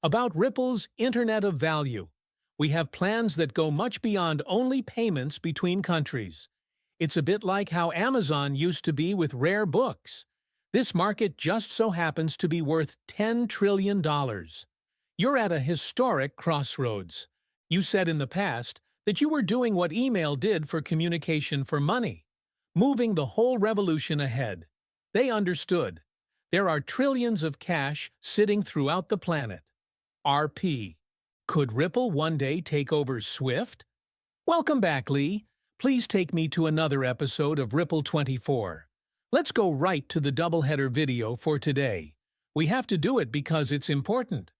About Ripple's Internet of Value. We have plans that go much beyond only payments between countries. It's a bit like how Amazon used to be with rare books. This market just so happens to be worth $10 trillion. You're at a historic crossroads. You said in the past that you were doing what email did for communication for money, moving the whole revolution ahead. They understood. There are trillions of cash sitting throughout the planet. RP. Could Ripple one day take over Swift? Welcome back, Lee. Please take me to another episode of Ripple 24. Let's go right to the doubleheader video for today. We have to do it because it's important.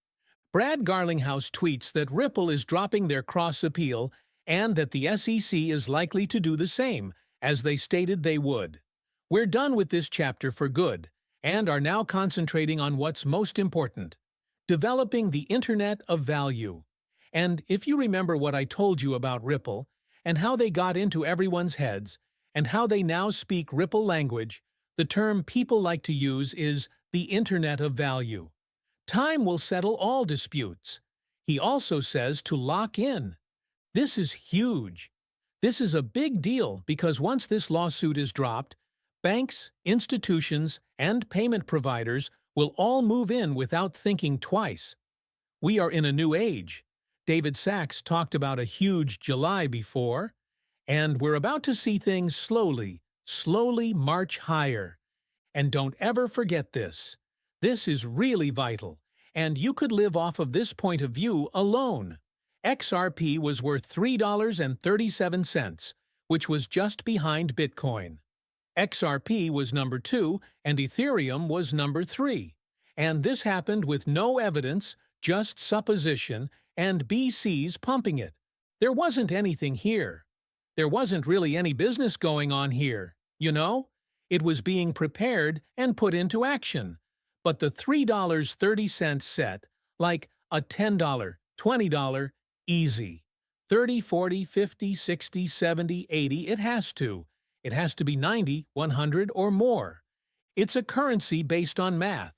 Brad Garlinghouse tweets that Ripple is dropping their cross-appeal and that the SEC is likely to do the same, as they stated they would. We're done with this chapter for good, and are now concentrating on what's most important: developing the Internet of Value. And if you remember what I told you about Ripple, and how they got into everyone's heads, and how they now speak Ripple language, the term people like to use is the Internet of Value. Time will settle all disputes. He also says to lock in. This is huge. This is a big deal because once this lawsuit is dropped, banks, institutions, and payment providers will all move in without thinking twice. We are in a new age. David Sachs talked about a huge July before, and we're about to see things slowly march higher. And don't ever forget this. This is really vital, and you could live off of this point of view alone. XRP was worth $3.37, which was just behind Bitcoin. XRP was number 2 and Ethereum was number 3. And this happened with no evidence, just supposition, and BCs pumping it. There wasn't anything here. There wasn't really any business going on here, you know? It was being prepared and put into action. But the $3.30 set, like a $10, $20, easy. 30, 40, 50, 60, 70, 80, it has to. It has to be 90, 100, or more. It's a currency based on math.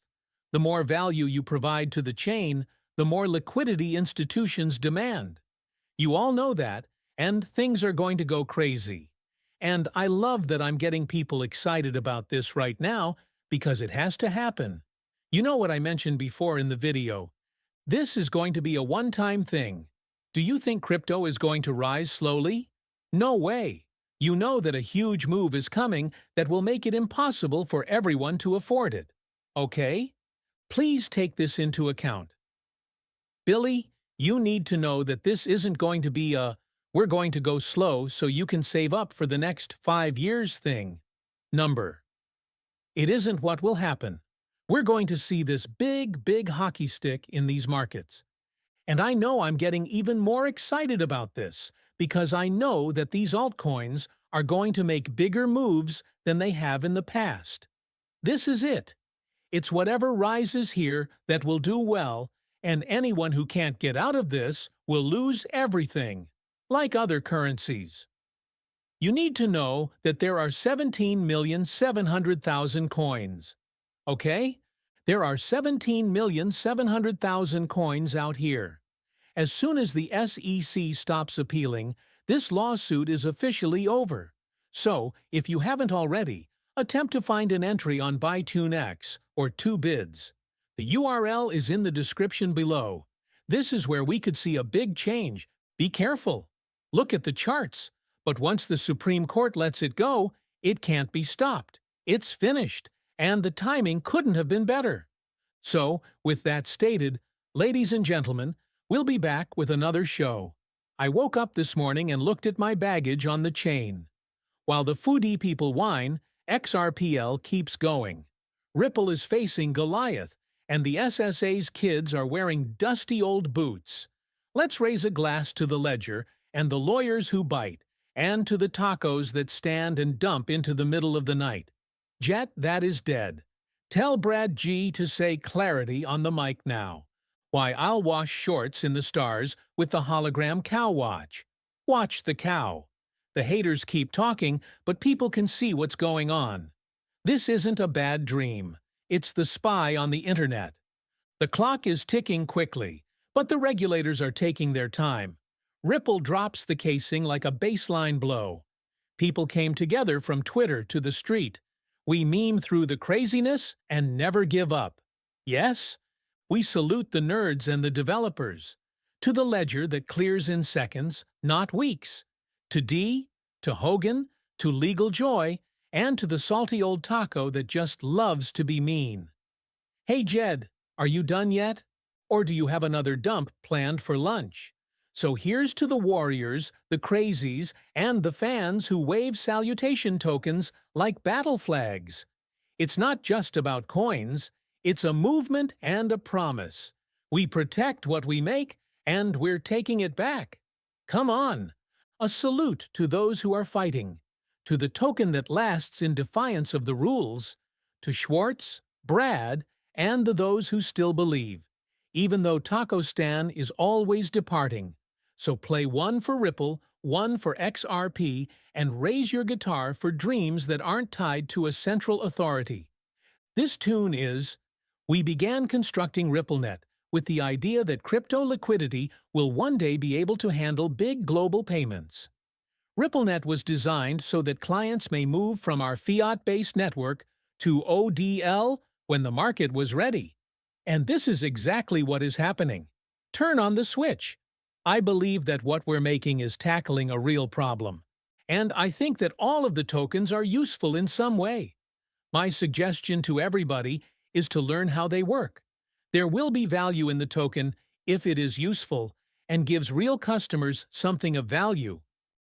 The more value you provide to the chain, the more liquidity institutions demand. You all know that, and things are going to go crazy. And I love that I'm getting people excited about this right now because it has to happen. You know what I mentioned before in the video. This is going to be a one-time thing. Do you think crypto is going to rise slowly? No way. You know that a huge move is coming that will make it impossible for everyone to afford it. Okay? Please take this into account. Billy, you need to know that this isn't going to be a "we're going to go slow so you can save up for the next 5 years" thing. Number. It isn't what will happen. We're going to see this big hockey stick in these markets. And I know I'm getting even more excited about this because I know that these altcoins are going to make bigger moves than they have in the past. This is it. It's whatever rises here that will do well, and anyone who can't get out of this will lose everything, like other currencies. You need to know that there are 17,700,000 coins. Okay? There are 17,700,000 coins out here. As soon as the SEC stops appealing, this lawsuit is officially over. So, if you haven't already, attempt to find an entry on BuyTuneX or 2Bids. The URL is in the description below. This is where we could see a big change. Be careful. Look at the charts. But once the Supreme Court lets it go, it can't be stopped. It's finished. And the timing couldn't have been better. So, with that stated, ladies and gentlemen, we'll be back with another show. I woke up this morning and looked at my baggage on the chain. While the foodie people whine, XRPL keeps going. Ripple is facing Goliath, and the SSA's kids are wearing dusty old boots. Let's raise a glass to the ledger and the lawyers who bite, and to the tacos that stand and dump into the middle of the night. Jet, that is dead. Tell Brad G to say clarity on the mic now. Why, I'll wash shorts in the stars with the hologram cow watch. Watch the cow. The haters keep talking, but people can see what's going on. This isn't a bad dream. It's the spy on the internet. The clock is ticking quickly, but the regulators are taking their time. Ripple drops the casing like a baseline blow. People came together from Twitter to the street. We meme through the craziness and never give up. Yes, we salute the nerds and the developers. To the ledger that clears in seconds, not weeks. To D, to Hogan, to Legal Joy, and to the salty old taco that just loves to be mean. Hey Jed, are you done yet? Or do you have another dump planned for lunch? So here's to the warriors, the crazies, and the fans who wave salutation tokens like battle flags. It's not just about coins, it's a movement and a promise. We protect what we make, and we're taking it back. Come on! A salute to those who are fighting, to the token that lasts in defiance of the rules, to Schwartz, Brad, and those who still believe, even though Taco Stan is always departing. So play one for Ripple, one for XRP, and raise your guitar for dreams that aren't tied to a central authority. This tune is, we began constructing RippleNet with the idea that crypto liquidity will one day be able to handle big global payments. RippleNet was designed so that clients may move from our fiat-based network to ODL when the market was ready. And this is exactly what is happening. Turn on the switch. I believe that what we're making is tackling a real problem. And I think that all of the tokens are useful in some way. My suggestion to everybody is to learn how they work. There will be value in the token if it is useful and gives real customers something of value.